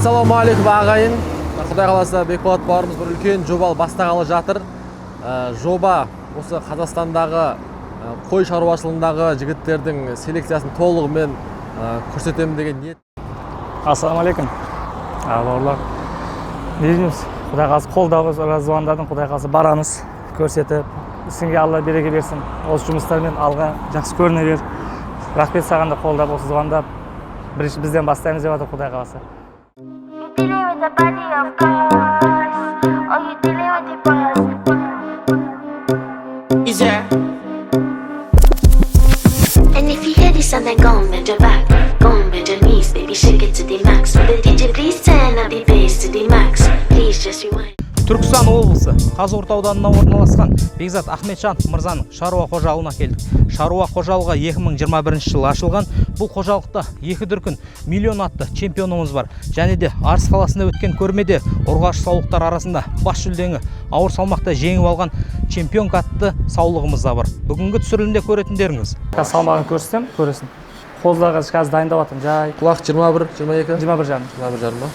Ассалаумағалейкум ағайын. Құдай қаласа Бекболат бауырымыз бір үлкен жобалы бастағалы жатыр. Жоба осы Қазақстандағы қой шаруашылығындағы жігіттердің селекциясын толығымен көрсетемін деген ниет. Ассалаумағалейкум бауырлар. Не дейміз? Құдай қаласа қолдауыңыз, звондадың, Құдай қаласа барамыз, көрсетіп, сізге Алла береке берсін. Осы жұмыстармен алға жақсы көріне бер. Рахмет саған да қолдап, осы звондап, бірінші бізден бастаймыз деп жатыр Құдай қаласа. And if you hear this and then go and bend your back, go and bend your knees, baby, shake it to the max. With the DJ please turn up the bass to the max. Please just rewind. Түркістан облысы Қазығұрт ауданына орналасқан Бекзат Ахметжан мырзаның шаруа қожалығына келдік. Шаруа қожалығы 2021 жылы ашылған. Бұл қожалықта екі дүркін миллион атты чемпионымыз бар. Және де Арыс қаласында өткен көрмеде ұрғаш саулықтар арасында бас жүлдені ауыр салмақта жеңіп алған чемпион атты саулығымыз да бар. Бүгінгі түсірілімде көретіндеріңіз. Салмағын көрсетсем, көресің. Қозыларға қазір дайындап жатырмын, жай. Құлақ 21, 22? 21 жарым. 21 жарым ба?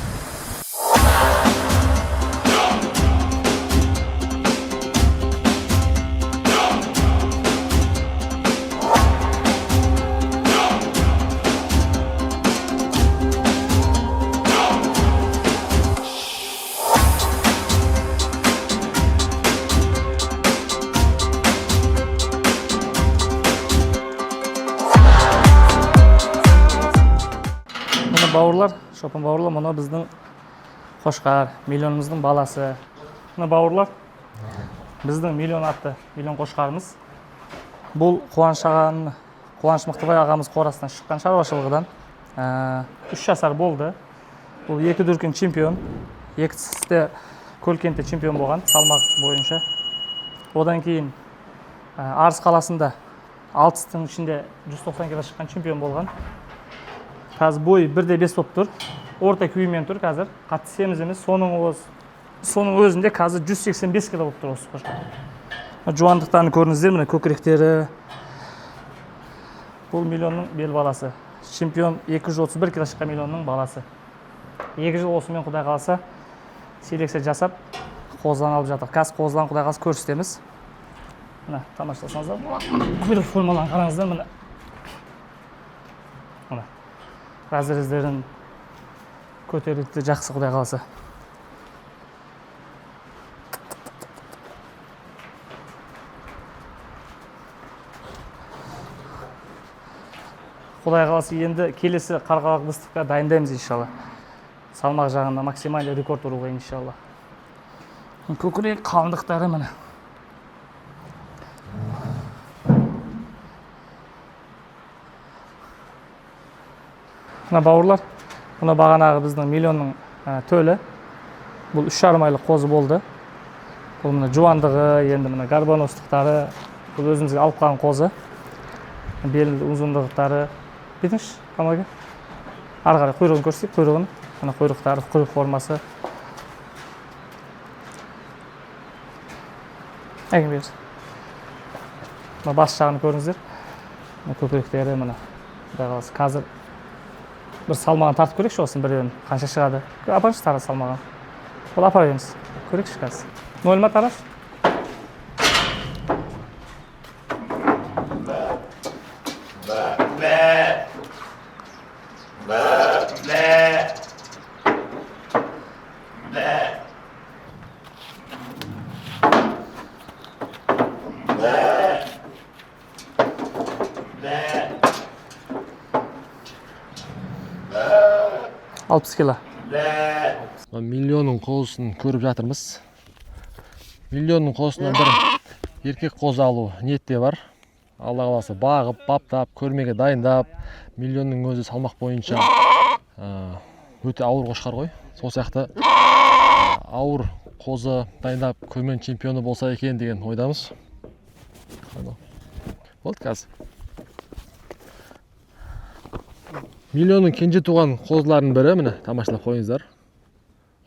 Бауырлар, шопын бауырлар, мұны біздің қошқар, миллионымыздың баласы. Мұны бауырлар, біздің миллион атты, миллион қошқарымыз. Бұл Қуаныш Мықтыбай ағамыз қорасынан шыққан шаруашылығыдан 3 жасар болды. Бұл екі дүркін чемпион, екісі Көлкентте чемпион болған, салмақ бойынша. Одан кейін Арыс қаласында 6-тың ішінде 190 кг шыққан чемпион болған. Қазір бой 1-5 болып тұр. Орта күйімен тұр қазір. Қатты семіз емес. Соның өзінде қазір 185 кг болып тұр осы қошқар. Жуандықтарын көріңіздер, міне көкіректері. Бұл миллионның бел баласы. Чемпион 231 кг шыққан миллионның баласы. 2 жыл осымен Құдай қаласа селекция жасап, қозылан алып жатыр. Қазір қозылан Құдай қаласа көрсетеміз. Міне тамашаласаңыздар. Құйрық формаларын қараңыздар, міне. Міне. Разріздерін көтерілді жақсы Құдай қаласа. Құдай қаласа енді келесі қарғалық выставка дайындаймыз иншалла. Салмақ жағында максималды рекорд ұруға иншалла. Көкірек қалыңдықтары міне. Мына бауырлар, мұны бағанағы біздің миллионның төлі. Бұл 3,5 айлық қозы болды. Бұл мұны жуандығы, енді мұны гарбоностықтары, бұл өзімізге алып қалған қозы. Бел ұзындықтары. Бетіңіз, қамаға. Ары қарай құйрығын көрсетейік, құйрығын. Мына құйрықтары, құйрық формасы. Әңгіме берсін. Мына бас жағын көріңіздер. Көкіректері мына. Қазір бір салмағын тартып көрекші олсын бірден қанша шығады. Апарыңыз тарас салмаған. Ол апар еміз. Көрекші қазір. Нөл ма тарас? Алпыс кило. Миллионның қозысын көріп жатырмыз. Миллионның қозысынан бір еркек қозы алу ниетте бар. Алла қаласа бағып, баптап, көрмеге дайындап, миллионның өзі салмақ бойынша өте ауыр қошқар ғой. Сол сияқты ауыр қозы дайындап көрменің чемпионы болса екен деген ойдамыз. Болды қазір. Миллионның кенже туған қозылардың бірі, міне тамашалап қойыңыздар.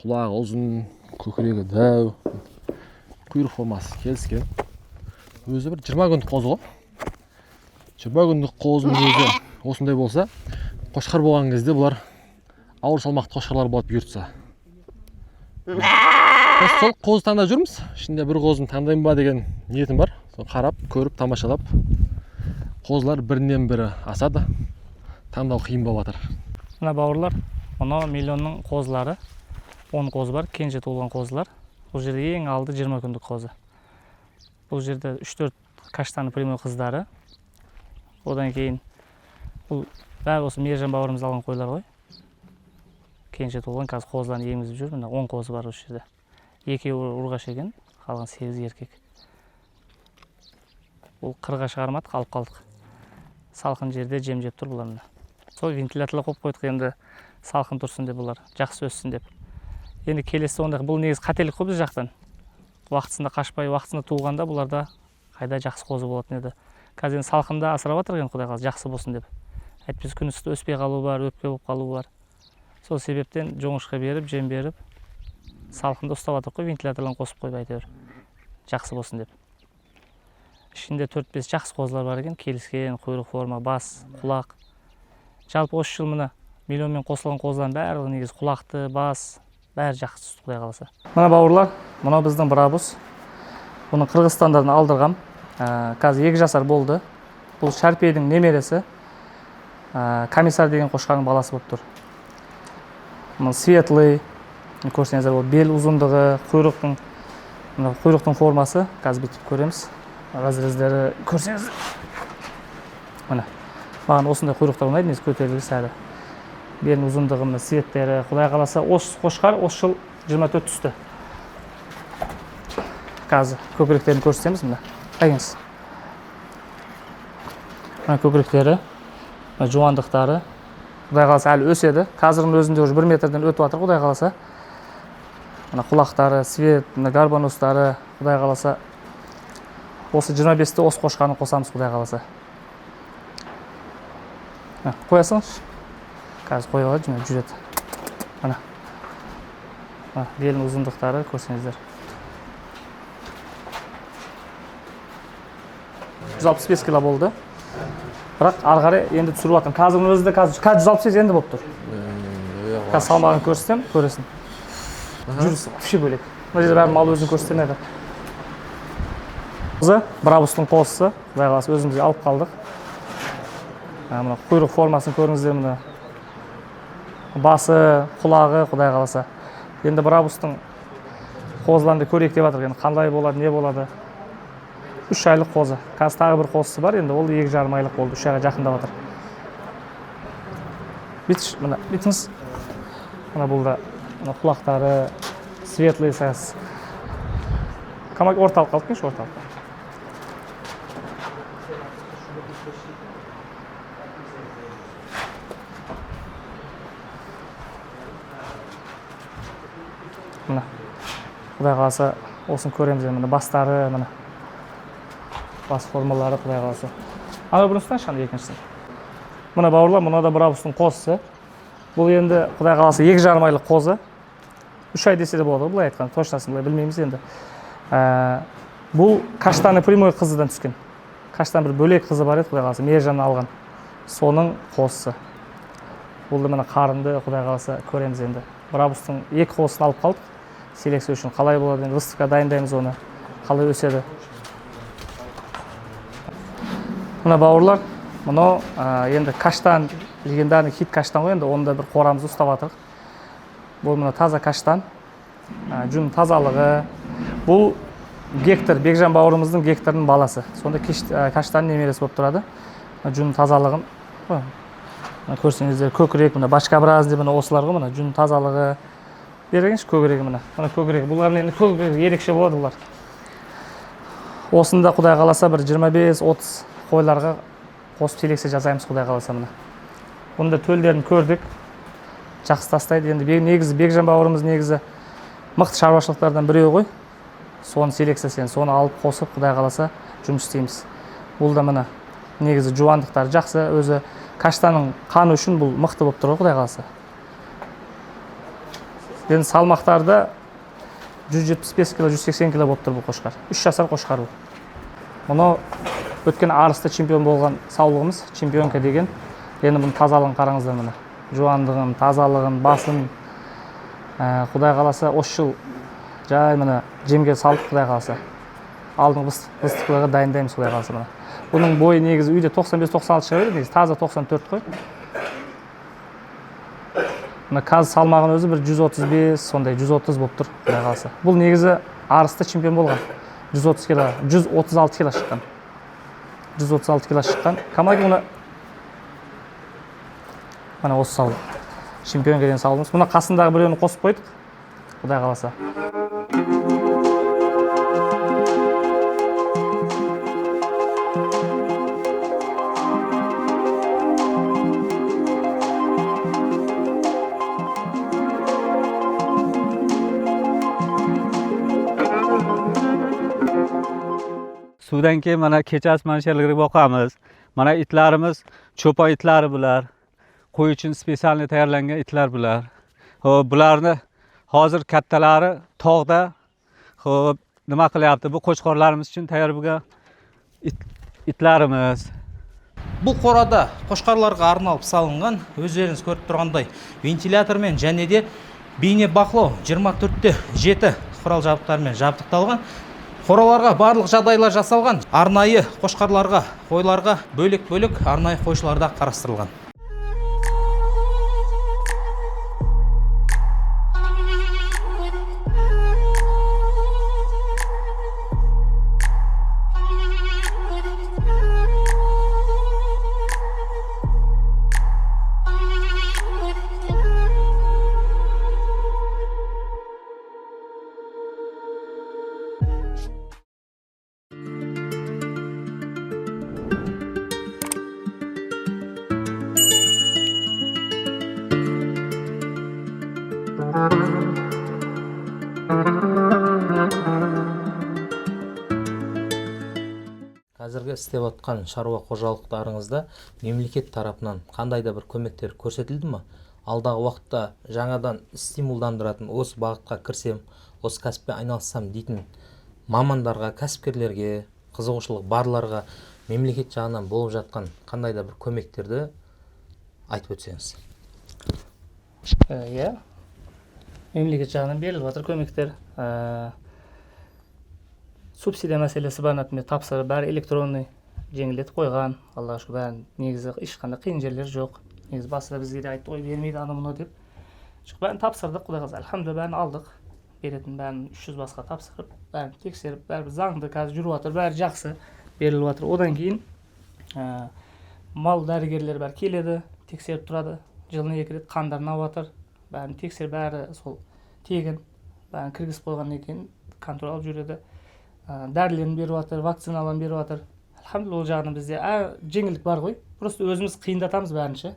Құлағы ұзын, көкірегі дәу, құйрық формасы келіскен. Өзі бір 20 күндік қозы ғой. 20 күндік қозының өзі осындай болса, қошқар болған кезде бұлар ауыр салмақты қошқарлар болады бұйыртса. Сол қозы таңдап жүрміз. Ішінде бір қозын таңдайын ба деген ниетім бар. Сол қарап, көріп, тамашалап. Қозылар бірінен бірі асады. Таңдау қиын болып жатыр. Мына бауырлар, мына миллионның қозылары. 10 қозы бар, кенже туылған қозылар. Бұл жерде ең алды 20 күндік қозы. Бұл жерде 3-4 каштаны прямой қыздары. Одан кейін бұл бәрі осы Мейіржан бауырымыз алған қойлар ғой. Кенже туылған, қазір қозыларын емізіп жүр. Мына 10 қозы бар осы жерде. Екеуі ұрғаш екен, қалған 8 еркек. Бұл қырға шығармадық, алып қалдық. Салқын жерде жем жеп тұр бұлар. Сол вентиляторлар қойып қойдық, енді салқын тұрсын деп бұлар, жақсы өссін деп. Енді келесі онда бұл негіз қателік қой біз жақтан. Уақытысында қашпай, уақытысында туылғанда бұларда қайда жақсы қозы болатын еді. Қазір енді салқында асырап жатыр екен, Құдай қаласа жақсы болсын деп. Әйтпесе күн үсті өспей қалу бар, өпке болып қалу бар. Сол себептен жоңышқа беріп, жем беріп, салқында ұстап жатыр қой, вентиляторларын қосып қойып әйтеуір. Жақсы болсын деп. Ішінде 4-5 жақсы қозылар бар екен, келіскен, құйрық форма, бас, құлақ. Жалпы осы жыл мына миллионмен қосылған қозылардың барлығы негіз құлақты, бас, бәрі жақсы Құдай қаласа. Мына бауырлар, мына біздің брабус. Бұны Қырғызстандан алдырғам. Қазір 2 жасар болды. Бұл Шарпейдің немересі. Комиссар деген қошқардың баласы болып тұр. Бұл светлый, көрсеңіздер, бұл бел ұзындығы, құйрықтың формасы. Қазір бүйтіп көреміз. Разрездері көрсеңіздер. Мына, маған осындай құйрықтар ұнайды, несі көтерілгісі әлі. Белдің ұзындығы, светтері, Құдай қаласа, осы қошқар осы жыл 24 түсті. Қазір көкіректерін көрсетеміз, мына. Қайыңыз. Мына көкіректері, жуандықтары. Құдай қаласа әлі өседі. Қазірдің өзінде уже 1 метрден өтіп жатыр, Құдай қаласа. Мына құлақтары, свет, гарбанустары, Құдай қаласа. Осы 25-те осы қошқаны қосамыз, Құдай қаласа. Қоясыңыз. Қазір қойыға жүреді. Мына. Белдің ұзындықтары көрсеңіздер. 165 кило болды. Бірақ ары қарай енді түсіріп жатырмын. Қазірдің өзінде қазір 165 енді болып тұр. Қазір салмағын көрсетем, көресің. Жүрісі вообще бөлек. Мына жерде бәрі мал өзін көрсетемеді. Брабустың қозысы, Құдай қаласа өзімізге алып қалдық. Мына құйрық формасын көріңіздер, мына басы, құлағы, Құдай қаласа. Енді брабустың қозыларында көрейік деп жатыр. Енді қандай болады, не болады? 3 айлық қозы. Қазір тағы бір қозысы бар, енді ол 2,5 айлық болды. 3 айға жақындап жатыр. Бітіңіз. Мына бұл да құлақтары, светлый сәс. Камак орталық қалып кеш, орталық. Мына, Құдай қаласа, осын көреміз, мына бастары, мына бас формалары, Құдай қаласа. Ана біріністен шанды екіншісін. Мына бауырлар, мына да брабустың қозысы. Бұл енді, Құдай қаласа, 2,5 айлық қозы. 3 ай десе де болады, бұлай айтқан, точнасын бұлай білмейміз енді. Бұл каштаны прямой қызыдан түскен. Каштан бір бөлек қызы бар еді, Құдай қаласа, Мейіржаннан алған. Соның қозысы. Бұл да мына қарынды, Құдай қаласа, көреміз енді. Брабустың 2 қозысын алып қалдық. Селекция үшін қалай болады, выставка дайындаймыз оны, қалай өседі. Мына бауырлар, мұны енді каштан, легендарный хит каштан ғой, енді оны да бір қорамызды ұстап жатырық. Бұл мына таза каштан, жүн тазалығы. Бұл Гектор, Бекжан бауырымыздың Гекторының баласы. Сонда каштан немересі болып тұрады. Жүн тазалығын, көрсеңіздер, көкірек, мына башкабразды, мына осыларға, мына жүн тазалығы. Берегенші көкірегі мына көкірегі. Бұлардың енді көкірегі ерекше болады бұлар. Осында Құдай қаласа бір 25-30 қойларға қосып селекция жасаймыз, Құдай қаласа мына. Бұнда төлдерін көрдік. Жақсы тастайды. Енді негізі Бекжан бауырымыз негізі мықты шаруашылықтардан біреу ғой. Соны селекциясын, соны алып қосып, Құдай қаласа жұмыс істейміз. Бұл да мына негізі жуандықтар жақсы, өзі каштанның қаны үшін бұл мықты болып тұр, Құдай қаласа. Енді салмақтарда 175 кило, 180 кило болып тұр бұл қошқар. 3 жасар қошқар бұл. Мұны өткен арыста чемпион болған саулығымыз, чемпионка деген. Енді бұны тазалығын қараңыздар мына. жуандығын, тазалығын, басын Құдай қаласа осы жыл жай мына жемге салдық Құдай қаласа. Алдыңғы ыстықлығы дайындаймыз Құдай қаласа мына. Бұның бойы негізі үйде 95-96 шыға береді, негізі таза 94 қой. Мына қазір салмағын өзі бір 135, сондай 130 болып тұр Құдай қаласа. Бұл негізі арыста чемпион болған. 130 кило, 136 кило шыққан. 136 кило шыққан. Камаги мына осы салды. Чемпионға дейін салдыңыз. Мұна қасындағы біреуін қосып қойдық. Құдай қаласа. Sudan keyin mana kechasi mana shularga boqamiz. Mana itlarimiz cho'pon itlari bular. Qo'y uchun spesialni tayyorlangan itlar bular. Xo'p, bularni hozir kattalari tog'da. Xo'p, nima qilyapti? Bu qo'chqorlarimiz uchun tayyor bo'lgan itlarimiz. Bu қорада қошқарларға арналып салынған, өздеріңіз көріп тұрғандай вентилятормен және де бейне бақылау 24/7 құрал жабдықтармен жабдықталған. Қораларға барлық жағдайлар жасалған. Арнайы қошқарларға, қойларға бөлек-бөлек арнайы қойшыларда қарастырылған. Қазіргі істеп отқан шаруа қожалықтарыңызда мемлекет тарапынан қандай да бір көмектер көрсетілді ме? Алдағы уақытта жаңадан стимулдандыратын осы бағытқа кірсем, осы кәсіппен айналыссам дейтін мамандарға, кәсіпкерлерге, қызығушылық барларға мемлекет жағынан болып жатқан қандай да бір көмектерді айтып өтсеңіз. Иә. Мемлекет жағынан беріліп жатыр көмектер. Субсидия мәселесі бар, например, тапсырып, бәрі электронный жеңілдетіп қойған. Аллаға шүкір, бәрі негізі ешқандай қиын жерлер жоқ. Негізі басында бізге де айтты, ой бермейді ана мұны деп. Жоқ, бәрін тапсырдық, Құдай қаласа, альхамдулилля, бәрін алдық. Беретін бәрін 300 басқа тапсырып, бәрін тексеріп, бәрі заңды қазір жүріп жатыр, бәрі жақсы беріліп жатыр. Одан кейін мал дәрігерлер бәрі келеді, тексеріп тұрады. Жылына 2 рет қандарын алып жатыр. Бәрін тексеріп, бәрі сол тегін, бәрін кіргізіп қойғаннан кейін контроль алып жүреді. Дәрілерін беріп жатыр, вакциналарын беріп жатыр. Альхамдулилля, ол жағынан бізде жеңілдік бар ғой. Просто өзіміз қиындатамыз бәрінше.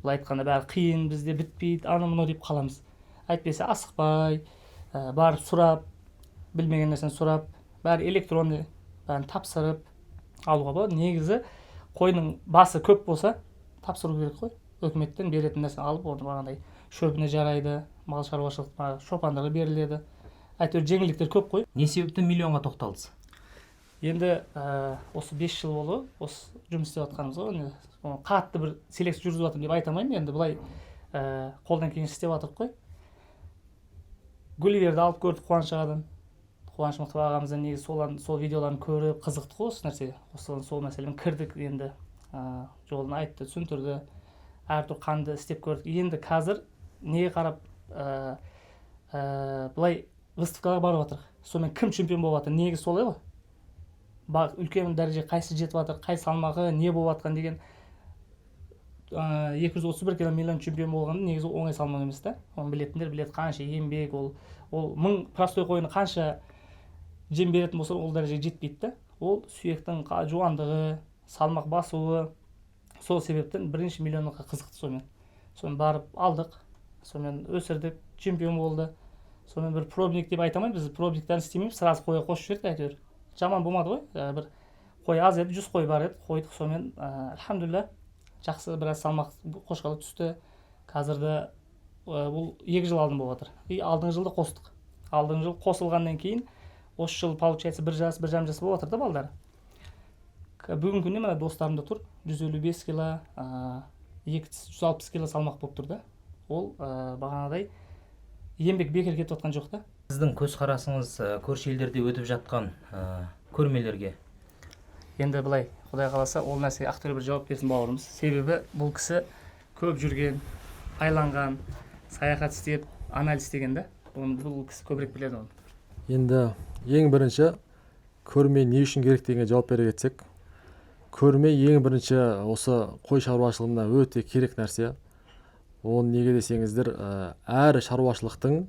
Бұл айтқанда бәрі қиын, бізде бітпейді, аны мұны деп қаламыз. Айтпесе асықпай, барып сұрап, білмеген нәрсені сұрап, бәрі электронды, бәрін тапсырып алуға болады. Негізі қойның басы көп болса, тапсыру керек қой. Өкіметтен беретін нәрсені алып, оны бағандай шөбіне жарайды, мал шаруашылыққа, шопандарға беріледі. Әйтеуір жеңілдіктер көп қой. Не себептен миллионға тоқталдыңыз? Енді осы 5 жыл болды, осы жұмыс істеп жатқанымыз ғой. Қатты бір селекция жүргізіп жатырмын деп айта алмаймын. Енді былай қолдан келгенше істеп жатырмық қой. Гулливерді алып көрдік Қуаныш ағадан. Қуаныш Мықтыбай ағамыздан негізі сол видеоларын көріп қызықтық қой осы нәрсеге. Сол мәселемен кірдік, енді жолын айтты, түсіндірді. Әртүрлі қанды істеп көрдік. Енді қазір неге қарап былай выставкаға барып жатыр. Сонымен кім чемпион болып жатыр? Негізі солай ғой. Үлкен дәреже қайсы жетіп жатыр, қай салмағы, не болып жатқан деген 231 кило миллион чемпион болғаны негізі оңай салмақ емес та. Оны білетіндер біледі, қанша еңбек, ол 1000 простой қойны қанша жем беретін болса, ол дәрежеге жетпейді та. Ол сүйектің жуандығы, салмақ басуы, сол себептен 1 миллионға қызықты сонымен. Сонымен барып алдық, сонымен өсірдік, чемпион болды. Сонымен бір пробник деп айта алмаймын, біз пробниктен істемейміз, сразу қойға қосып жібердік әйтеуір. Жаман болмады ғой, бір қой аз еді, 100 қой бар еді, қойдық, сонымен альхамдулилля жақсы біраз салмақ қошқалы түсті. Қазірді бұл 2 жыл алдын болып жатыр. Алдыңғы жылды қостық. Алдыңғы жыл қосылғаннан кейін осы жыл получается 1 жас, 1,5 жас болып жатыр да балдар. Бүгінгі күнде мына достарымда тұр, 155 кило, 260 кило салмақ болып тұр да. Ол бағанадай еңбек бекер кетіп жатқан жоқ та. Сіздің көзқарасыңыз көрші елдерде өтіп жатқан көрмелерге? Енді былай, Құдай қаласа, ол нәрсеге Ақтөре бір жауап берсін бауырымыз. Себебі бұл кісі көп жүрген, айланған, саяхат істеп, анализ істеген да. Бұл кісі көбірек біледі оны. Енді ең бірінші көрме не үшін керек дегенге жауап бере кетсек, көрме ең бірінші осы қой шаруашылығына өте керек нәрсе. Оны неге десеңіздер, әр шаруашылықтың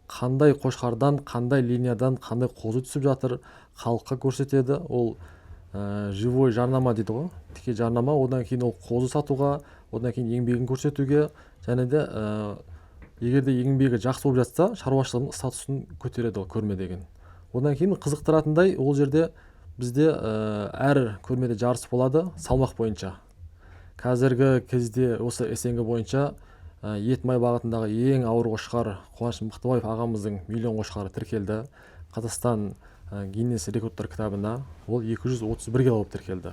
қандай қошқардан, қандай линиядан, қандай қозы түсіп жатыр, халыққа көрсетеді. Ол живой жарнама дейді ғой, тіке жарнама. Одан кейін ол қозы сатуға, одан кейін еңбегін көрсетуге, және де егер де еңбегі жақсы болып жатса, шаруашылығының статусын көтереді ол көрме деген. Одан кейін қызықтыратындай, ол жерде бізде әр көрмеде жарыс болады салмақ бойынша. Қазіргі кезде осы СНГ бойынша ет май бағытындағы ең ауыр қошқар Қуаныш Мықтыбаев ағамыздың миллион қошқары тіркелді. Қазақстан Гиннес рекордтар кітабына ол 231 кило болып тіркелді.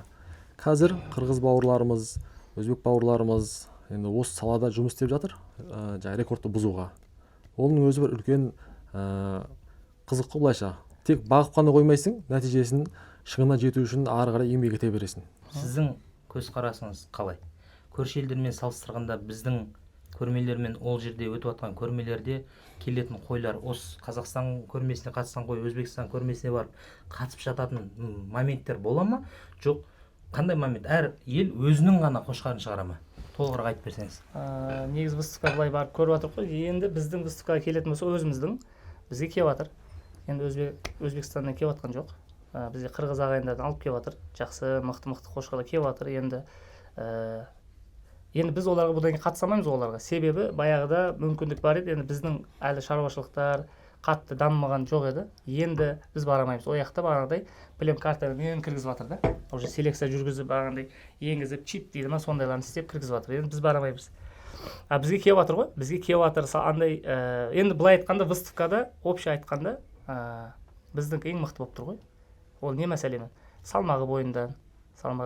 Қазір қырғыз бауырларымыз, өзбек бауырларымыз енді осы салада жұмыс істеп жатыр, рекордты бұзуға. Оның өзі бір үлкен қызық қой былайша. Тек бағып қана қоймайсың, нәтижесін шыңына жету үшін ары қарай еңбек ете бересің. Сіздің көзқарасыңыз қалай? Көрші елдермен салыстырғанда біздің көрмелер мен ол жерде өтіп жатқан көрмелерде келетін қойлар, осы Қазақстан көрмесіне қатысқан қой, Өзбекстан көрмесіне барып қатысып жататын моменттер бола ма? Жоқ, қандай момент? Әр ел өзінің ғана қошқарын шығара ма? Толығырақ айтып берсеңіз. Негізі выставка былай барып көріп жатыр ғой. Енді біздің выставкаға келетін болса, өзіміздің бізге келіп жатыр. Енді Өзбекстаннан келіп жатқан жоқ. Бізде қырғыз ағайындардан алып келіп жатыр. Жақсы, мықты қошқарлар келіп жатыр. Енді біз оларға бұдан кейін қатыса алмаймыз оларға. Себебі баяғыда мүмкіндік бар еді. Енді біздің әлі шаруашылықтар қатты дамымаған жоқ еді. Енді біз бара алмаймыз. Ол жақта бағанағыдай білем картамен кіргізіп жатыр да. Уже селекция жүргізіп бағанағыдай енгізіп чип дейді ма, сондайларын істеп кіргізіп жатыр. Енді біз бара алмаймыз. Бізге келіп жатыр ғой. Бізге келіп жатыр андай енді былай айтқанда выставкада общий айтқанда біздің ең мықты болып тұр ғой. Ол не мәселемен? Салмағы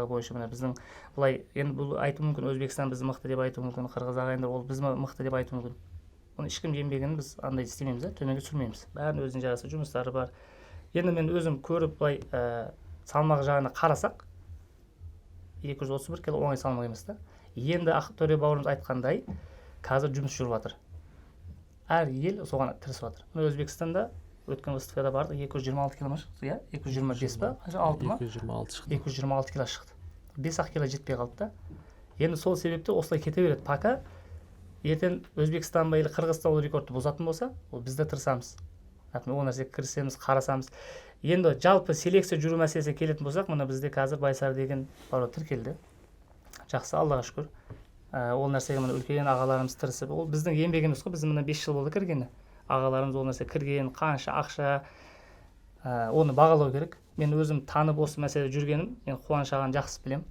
бойынша мына біздің былай енді бұл айту мүмкін, Өзбекстан бізді мықты деп айту мүмкін, қырғыз ағайындар ол біз мықты деп айту мүмкін. Оны ешкім еңбегін біз андай істемейміз да, төменге түсірмейміз. Бәрінің өзінің жарасы жұмыстары бар. Енді мен өзім көріп былай салмақ жағына қарасақ 231 кило оңай салмақ емес та. Енді Ақтөре бауырымыз айтқандай қазір жұмыс жүріп жатыр. Әр ел соған тырысып жатыр. Мына Өзбекстанда өткен выставкада барды 226 кило ма шықты, иә? 225 па? 6 ма? 226 шықты. 226 кило шықты. 5-ақ кило жетпей қалды да. Енді сол себепті осылай кете береді. Пока ертең Өзбекстан ба или Қырғызстан ол рекордты бұзатын болса, ол біз де тырысамыз. Ол нәрсеге кірісеміз, қарасамыз. Енді жалпы селекция жүру мәселесіне келетін болсақ, мына бізде қазір Байсар деген бар тіркелді. Жақсы, Аллаға шүкір. Ол нәрсеге мына үлкен ағаларымыз тырысып, ол біздің еңбегіміз ғой. Біз мына 5 жыл болды кіргені. Ағаларымыз ол нәрсе кірген, қанша ақша, оны бағалау керек. Мен өзім танып осы мәселеде жүргенім, мен Қуаныш ағаны жақсы білем.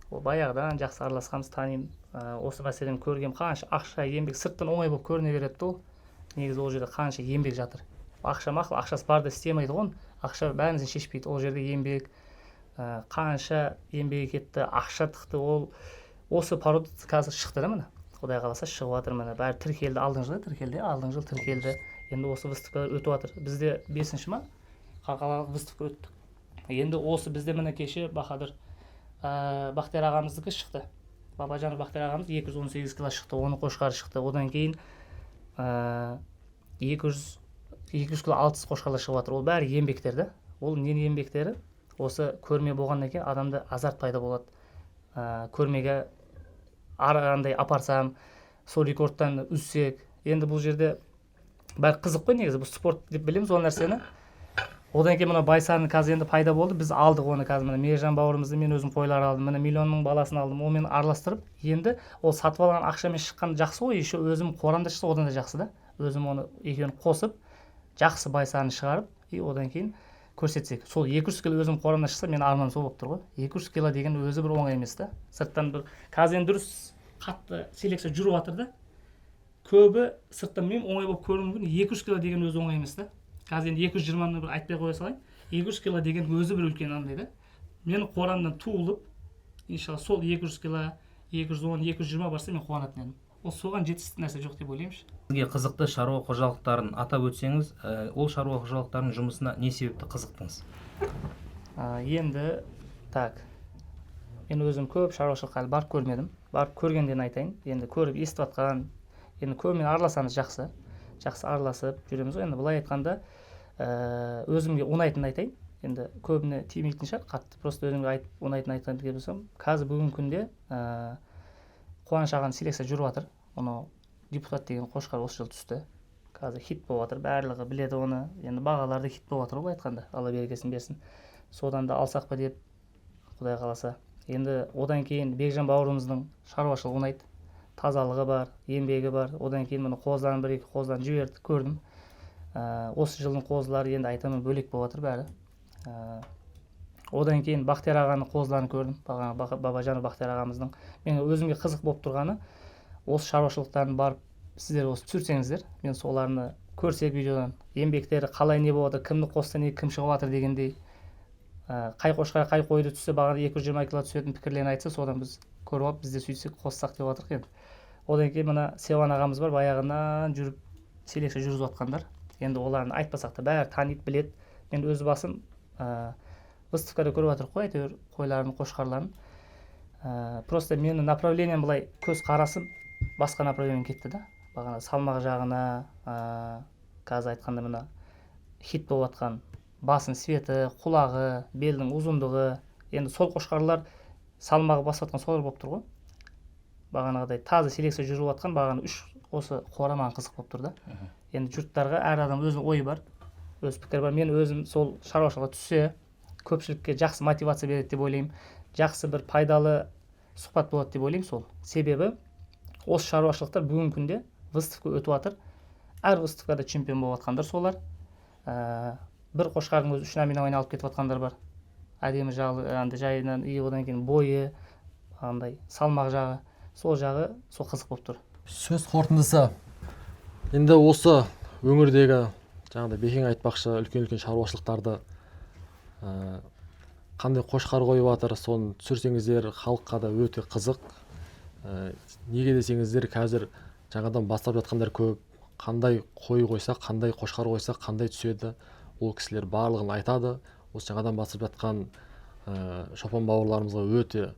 Ол баяғыдан жақсы араласқанбыз, танимын. Осы мәселені көргем, қанша ақша, еңбек сырттан оңай болып көріне береді ол. Негізі ол жерде қанша еңбек жатыр. Ақша мақұл, ақшасы барда істемейді ғой. Ақша бәрімізді шешпейді. Ол жерде еңбек, қанша еңбек кетті, ақша тықты. Ол осы порода қазір шықты да міне. Құдай қаласа шығып жатыр міне. Бәрі тіркелді, алдыңғы жыл тіркелді. Енді осы выставкалар өтіп жатыр. Бізде 5-ші ма? Халықаралық выставка өтті. Енді осы бізде міне кеше Бахадыр Бақтияр ағамыздікі шықты. Бабажанов Бақтияр ағамыз 218 кило шықты, оны қошқары шықты. Одан кейін 200 кило 600 қошқарлар шығып жатыр. Ол бәрі еңбектер да. Ол не еңбектері? Осы көрме болғаннан кейін адамда азарт пайда болады. Көрмеге арағандай апарсам, сол рекордтан үзсек. Енді бұл жерде бәрі қызық қой негізі. Бұл спорт деп білеміз ол нәрсені. Одан кейін мына Байсарның қазір енді пайда болды. Біз алдық оны қазір. Мына Мейіржан бауырымызды мен өзім қойлар алдым. Міне миллионның баласын алдым. Онымен араластырып, енді ол сатып алған ақшамен шыққан жақсы ғой. Еще өзім қорамда шықса одан да жақсы да. Өзім оны екеуін қосып, жақсы Байсарны шығарып, одан кейін көрсетсек. Сол 200 кило өзім қорамда шықса, мен арманым сол болып тұр ғой. 200 кило деген өзі бір оңай емес та. Сырттан бір қазір енді дұрыс қатты селекция жүріп жатыр да. Көбі сырттан мен оңай болып көруі мүмкін. 200 кило деген өзі оңай емес та. Қазір енді 220-ны бір айтпай қоя салайын. 200 кило деген өзі бір үлкен андай да. Мен қорамнан туылып, иншалла сол 200 кило 210-220 барса мен қуанатын едім. Ол соған жетістік нәрсе жоқ деп ойлаймын. Сізге қызықты шаруа қожалықтарын атап өтсеңіз, ол шаруа қожалықтарының жұмысына не себепті қызықтыңыз? Енді так, мен өзім көп шаруашылыққа барып көрмедім. Барып көргенден айтайын. Енді көріп естіп атқан, енді көбімен араласамыз жақсы араласып жүреміз ғой. Енді былай айтқанда өзімге ұнайтынын айтайын. Енді көбіне тимейтін шығар, қатты просто өзімге айтып ұнайтынын айтқан деп болсам, қазір бүгінгі күнде Қуаныш ағаның селекция жүріп жатыр. Оны депутат деген қошқар осы жыл түсті. Қазір хит болып жатыр, барлығы біледі оны. Енді бағаларды хит болып жатыр, былай айтқанда, Алла берекесін берсін. Содан да алсақ па деп, Құдай қаласа. Енді одан кейін Бекжан бауырымыздың шаруашылығы ұнайды. Тазалығы бар, еңбегі бар. Одан кейін мұны қоздан бір-екі қоздан жіберді, көрдім. Осы жылдың қозылары енді айтамын бөлек болып жатыр бәрі. Одан кейін Бақтияр ағаның қозыларын көрдім. Бабажан Бақтияр ағамыздың. Мен өзімге қызық болып тұрғаны, осы шаруашылықтарын барып сіздер осы түсірсеңіздер, мен соларны көрсек видеодан, еңбектері қалай не болып жатыр, кімді қосты не, кім шығып жатыр дегендей, қай қошқар қай қойды түссе, бағана 220 кило түсетін пікірлерін айтса, содан біз көріп алып, бізде сөйтсек қоссақ деп жатырық енді. Одан кейін мына Севан ағамыз бар, баяғынан жүріп селекция жүргізіп жатқандар. Енді оларын айтпасақ та бәрі таниды, біледі. Мен өз басым выставкада көріп жатырық қой, әйтеуір қойларын, қошқарларын. Просто менің направлением былай көз қарасым басқа направлениемен кетті да. Бағана салмақ жағына, қазір айтқанда мына хит болып жатқан басын светі, құлағы, белдің ұзындығы. Енді сол қошқарлар салмағы басып жатқан солар болып тұр ғой. Бағанағыдай таза селекция жүріп жатқан бағана 3 осы қора маған қызық болып тұр да. Енді жұрттарға әр адам өзінің ойы бар, өз пікірі бар. Мен өзім сол шаруашылыққа түссе, көпшілікке жақсы мотивация береді деп ойлаймын. Жақсы бір пайдалы сұхбат болады деп ойлаймын сол. Себебі осы шаруашылықтар бүгінгі күнде выставка өтіп жатыр. Әр выставкада чемпион болып жатқандар солар. Бір қошқардың өзі 3 номинал алып кетіп жатқандар бар. Әдемі жағы, жайынан и одан кейін бойы, андай салмақ жағы, сол жағы сол қызық болып тұр. Сөз қорытындысы. Енді осы өңірдегі жаңағыдай Бекең айтпақшы үлкен шаруашылықтарды қандай қошқар қойып жатыр, соны түсірсеңіздер, халыққа да өте қызық. Неге десеңіздер, қазір жаңадан бастап жатқандар көп. Қандай қой қойса, қандай қошқар қойса, қандай түседі, ол кісілер барлығын айтады. Осы жаңадан бастап жатқан шопан бауырларымызға өте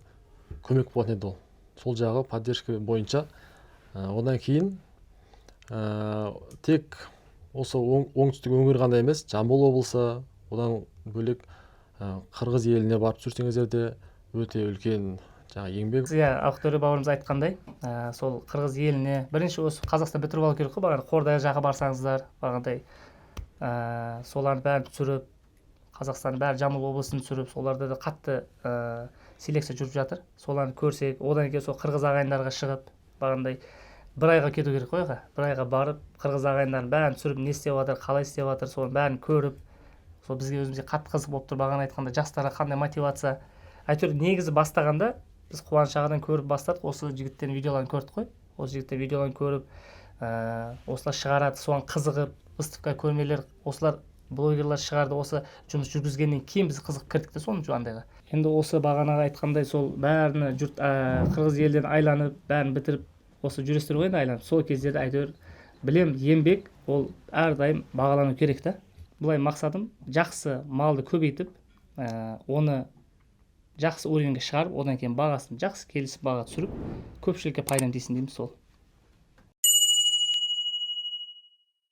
көмек болатын еді ол. Сол жағы поддержка бойынша. Одан кейін тек осы оңтүстік өңір ғана емес, Жамбыл облысы, одан бөлек Қырғыз еліне барып түсірсеңіздер де өте үлкен еңбек. Ақтөре бауырымыз айтқандай, сол Қырғыз еліне бірінші осы Қазақстан бітіріп алу керек қой, бағана Қордай жаққа барсаңыздар, бағандай солардың бәрін түсіріп, Қазақстанның бәрі Жамбыл облысын түсіріп, соларда да қатты селекция жүріп жатыр. Соларды көрсек, одан кейін сол қырғыз ағайындарға шығып, бағандай бір айға кету керек қой, бір айға барып, қырғыз ағайындарын бәрін түсіріп, не істеп жатыр, қалай істеп жатыр, соның бәрін көріп, сол бізге өзімізге қатты қызық болып тұр. Бағана айтқанда жастарға қандай мотивация. Әйтеуір негізі бастағанда біз Қуаныш ағадан көріп бастадық, осы жігіттен видеоларын көрдік қой. Осы жігіттен видеоларын көріп, осылар шығарады, соған қызығып, выставка көрмелер, осылар блогерлар шығарды, осы жұмыс жүргізгеннен кейін біз қызық кірдік те соның андайға. Енді осы бағанаға айтқандай сол бәрін жұрт қырғыз елден айланып, бәрін бітіріп, осы жүрістер ғой енді айланып. Сол кездерде әйтеуір білем, еңбек ол әрдайым бағалану керек та. Бұлай мақсатым жақсы малды көбейтіп, оны жақсы уровеньге шығарып, одан кейін бағасын жақсы келісіп баға түсіріп, көпшілікке пайдам тисін дейміз сол.